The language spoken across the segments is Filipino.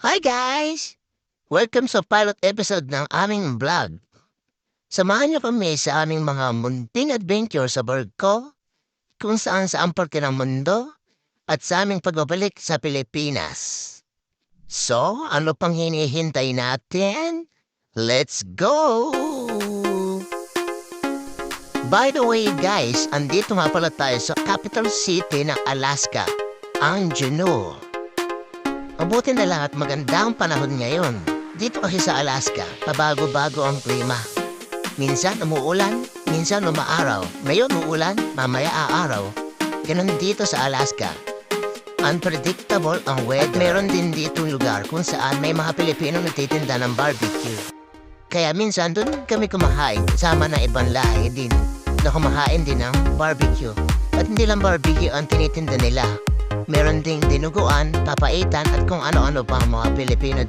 Hi guys! Welcome sa pilot episode ng aming vlog. Samahan niyo kami sa aming mga munting adventure sa barko, kung saan parte ng mundo, at sa aming pagbabalik sa Pilipinas. So, ano pang hinihintay natin? Let's go! By the way guys, andito nga pala tayo sa capital city ng Alaska, ang Juneau. Mabuti na lang at maganda ang panahon ngayon. Dito kasi sa Alaska, pabago-bago ang klima. Minsan umuulan, minsan umaaraw. Ngayon uulan, mamaya aaraw. Ganun dito sa Alaska. Unpredictable ang weather. At meron din dito lugar kung saan may mga Pilipino nagtitinda ng barbecue. Kaya minsan doon kami kumahain kasama ng ibang lahi din na kumahain din ng barbecue. At hindi lang barbecue ang tinitinda nila. Meron ding dinuguan, papaitan at kung ano-ano pa ang mga Filipino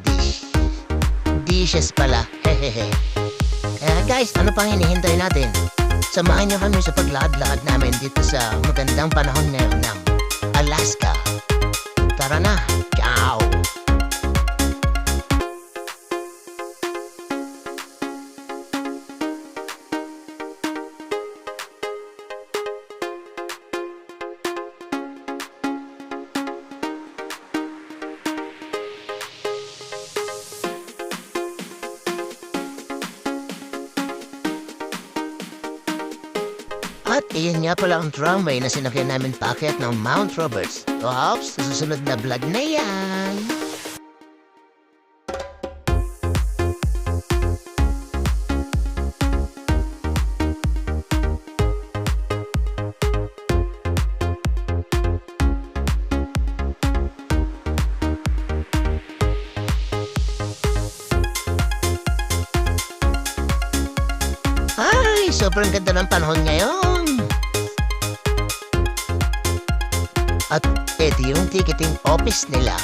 dishes pala, hehehe. Kaya guys, ano pang hinihintay natin? Samahan niyo kami sa paglakad-lakad namin dito sa magandang panahon ngayon ng Alaska. Tara na, ciao! At iyan nga pala ang tramway na sinakyan namin paakyat ng Mount Roberts. Oops, sa susunod na vlog na yan! Ay, sobrang ganda ng panahon ngayon! At ito yung ticketing office nila.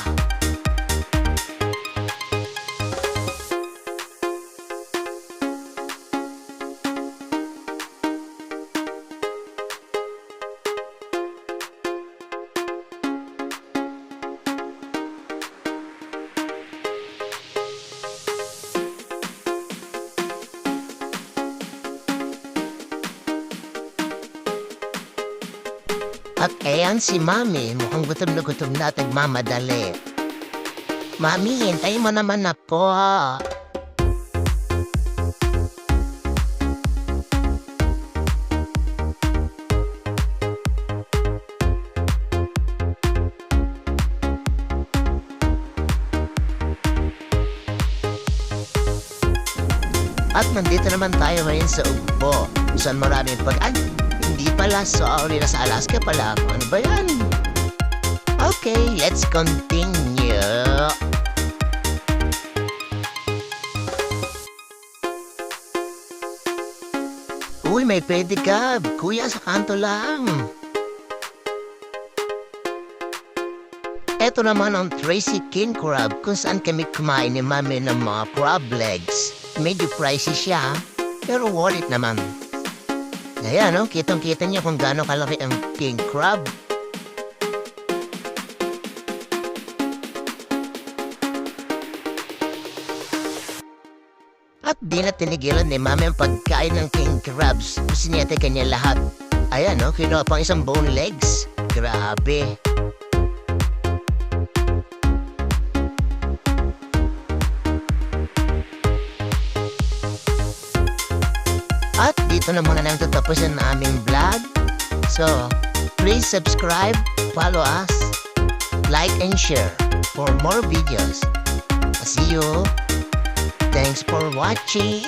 At ayan si Mami, mukhang gutom na at nagmamadali. Mami, hintayin mo naman ako. At nandito naman tayo ngayon sa Ugbo, saan maraming hindi pala, sorry, nasa Alaska pala. Ano ba yan? Okay, let's continue. Uy, may pedicab. Kuya, sa kanto lang. Eto naman ang Tracy King Crab kung saan kami kumain ni Mami ng mga crab legs. Medyo pricey siya, pero worth it naman. Ayan, no? Kitang-kita niyo kung gaano kalaki ang king crab. At di na tinigilan ni Mami ang pagkain ng king crabs. Sinete kanya lahat. Ayan, no? Kinuha pang isang bone legs. Grabe. At dito na muna nang tatapusin ang aming vlog. So, please subscribe, follow us, like and share for more videos. See you. Thanks for watching.